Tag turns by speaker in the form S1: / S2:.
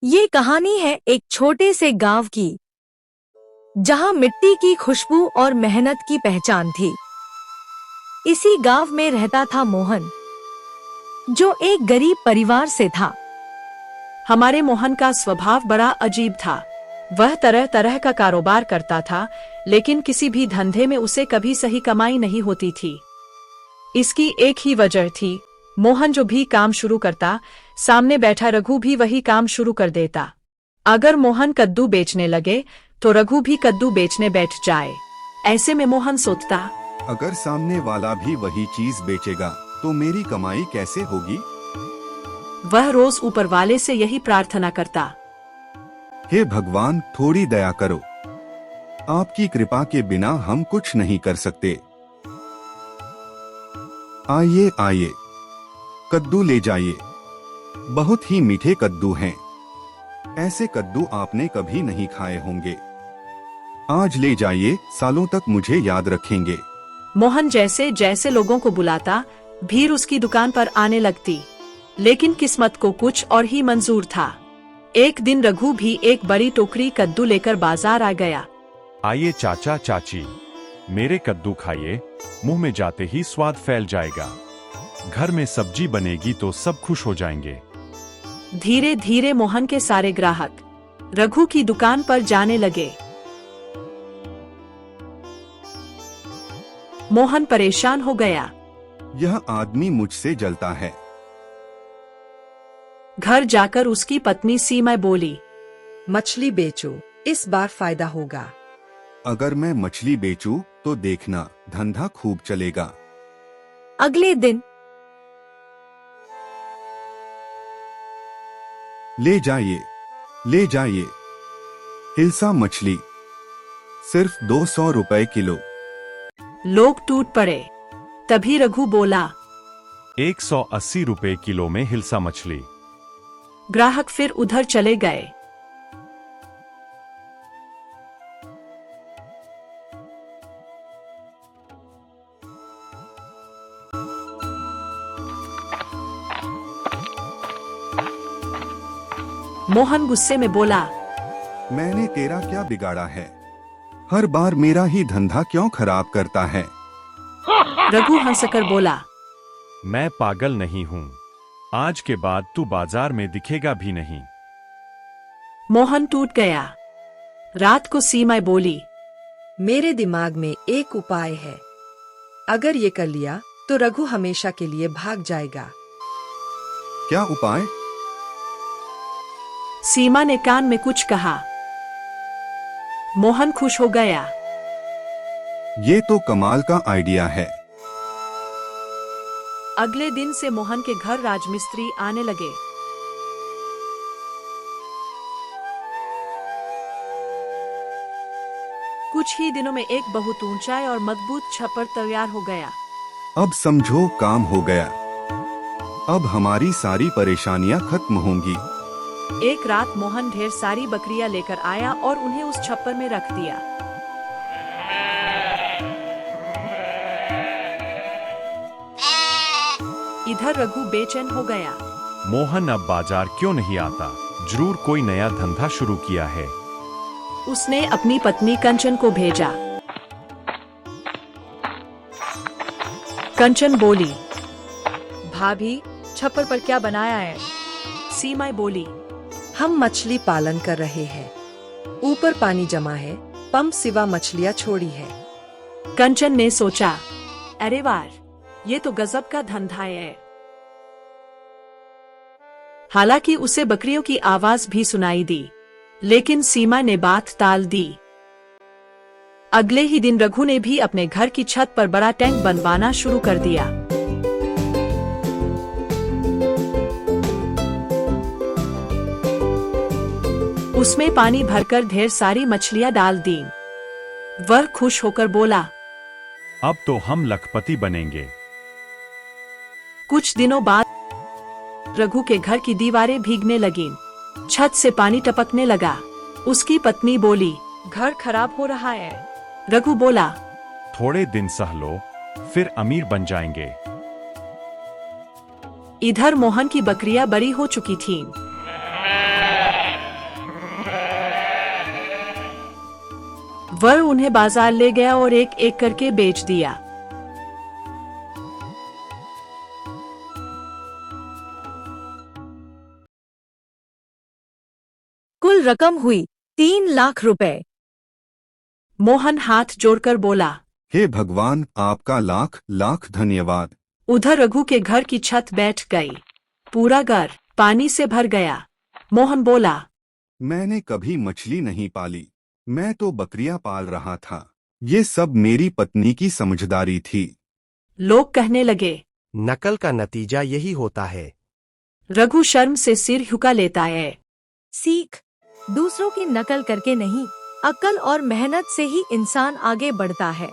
S1: ये कहानी है एक छोटे से गांव की, जहां मिट्टी की खुशबू और मेहनत की पहचान थी। इसी गांव में रहता था मोहन, जो एक गरीब परिवार से था।
S2: हमारे मोहन का स्वभाव बड़ा अजीब था। वह तरह तरह का कारोबार करता था, लेकिन किसी भी धंधे में उसे कभी सही कमाई नहीं होती थी। इसकी एक ही वजह थी, मोहन जो भी काम शुरू करता, सामने बैठा रघु भी वही काम शुरू कर देता। अगर मोहन कद्दू बेचने लगे तो रघु भी कद्दू बेचने बैठ जाए। ऐसे में मोहन सोचता,
S3: अगर सामने वाला भी वही चीज बेचेगा तो मेरी कमाई कैसे होगी।
S2: वह रोज ऊपर वाले से यही प्रार्थना करता,
S3: हे भगवान, थोड़ी दया करो। आपकी कृपा के बिना हम कुछ नहीं कर सकते। आइए आइए, कद्दू ले जाइए। बहुत ही मीठे कद्दू हैं। ऐसे कद्दू आपने कभी नहीं खाए होंगे। आज ले जाइए, सालों तक मुझे याद रखेंगे।
S2: मोहन जैसे जैसे लोगों को बुलाता, भीड़ उसकी दुकान पर आने लगती। लेकिन किस्मत को कुछ और ही मंजूर था। एक दिन रघु भी एक बड़ी टोकरी कद्दू लेकर बाजार आ गया।
S4: आइए चाचा चाची, मेरे कद्दू खाइए, मुंह में जाते ही स्वाद फैल जाएगा। घर में सब्जी बनेगी तो सब खुश हो जाएंगे।
S2: धीरे धीरे मोहन के सारे ग्राहक रघु की दुकान पर जाने लगे। मोहन परेशान हो गया।
S3: यह आदमी मुझसे जलता है।
S2: घर जाकर उसकी पत्नी सीमा बोली,
S5: मछली बेचो, इस बार फायदा होगा।
S3: अगर मैं मछली बेचूं तो देखना, धंधा खूब चलेगा।
S1: अगले दिन
S3: ले जाइए, ले जाइए। हिल्सा मछली सिर्फ 200 रुपए किलो।
S2: लोग टूट पड़े। तभी रघु बोला,
S4: 180 रुपए किलो में हिल्सा मछली।
S2: ग्राहक फिर उधर चले गए। मोहन गुस्से में बोला,
S3: मैंने तेरा क्या बिगाड़ा है? हर बार मेरा ही धंधा क्यों खराब करता है?
S2: रघु हंसकर बोला,
S4: मैं पागल नहीं हूँ। आज के बाद तू बाजार में दिखेगा भी नहीं।
S2: मोहन टूट गया। रात को सीमा बोली,
S5: मेरे दिमाग में एक उपाय है। अगर ये कर लिया तो रघु हमेशा के लिए भाग जाएगा।
S3: क्या उपाय?
S2: सीमा ने कान में कुछ कहा। मोहन खुश हो गया।
S3: ये तो कमाल का आइडिया है।
S2: अगले दिन से मोहन के घर राजमिस्त्री आने लगे। कुछ ही दिनों में एक बहुत ऊंचा और मजबूत छप्पर तैयार हो गया।
S3: अब समझो, काम हो गया। अब हमारी सारी परेशानियां खत्म होंगी।
S2: एक रात मोहन ढेर सारी बकरियां लेकर आया और उन्हें उस छप्पर में रख दिया। इधर रघु बेचैन हो गया।
S4: मोहन अब बाजार क्यों नहीं आता? जरूर कोई नया धंधा शुरू किया है।
S2: उसने अपनी पत्नी कंचन को भेजा। कंचन बोली,
S5: भाभी, छप्पर पर क्या बनाया है?
S2: सीमा बोली,
S5: हम मछली पालन कर रहे हैं। ऊपर पानी जमा है, पंप सिवा मछलियाँ छोड़ी है।
S2: कंचन ने सोचा, अरे वाह, ये तो गजब का धंधा है। हालांकि उसे बकरियों की आवाज भी सुनाई दी, लेकिन सीमा ने बात टाल दी। अगले ही दिन रघु ने भी अपने घर की छत पर बड़ा टैंक बनवाना शुरू कर दिया। उसमें पानी भरकर ढेर सारी मछलियां डाल दी। वह खुश होकर बोला,
S4: अब तो हम लखपति बनेंगे।
S2: कुछ दिनों बाद रघु के घर की दीवारें भीगने लगीं। छत से पानी टपकने लगा। उसकी पत्नी बोली, घर खराब हो रहा है। रघु बोला,
S4: थोड़े दिन सह लो, फिर अमीर बन जाएंगे।
S2: इधर मोहन की बकरियां बड़ी हो चुकी थीं। वह उन्हें बाजार ले गया और एक एक करके बेच दिया।
S1: कुल रकम हुई 3 लाख रुपए।
S2: मोहन हाथ जोड़कर बोला।
S3: हे भगवान, आपका लाख लाख धन्यवाद।
S2: उधर रघु के घर की छत बैठ गई। पूरा घर पानी से भर गया। मोहन बोला।
S3: मैंने कभी मछली नहीं पाली, मैं तो बकरियां पाल रहा था। ये सब मेरी पत्नी की समझदारी थी।
S2: लोग कहने लगे।
S6: नकल का नतीजा यही होता है।
S2: रघु शर्म से सिर झुका लेता है।
S1: सीख, दूसरों की नकल करके नहीं, अक्ल और मेहनत से ही इंसान आगे बढ़ता है।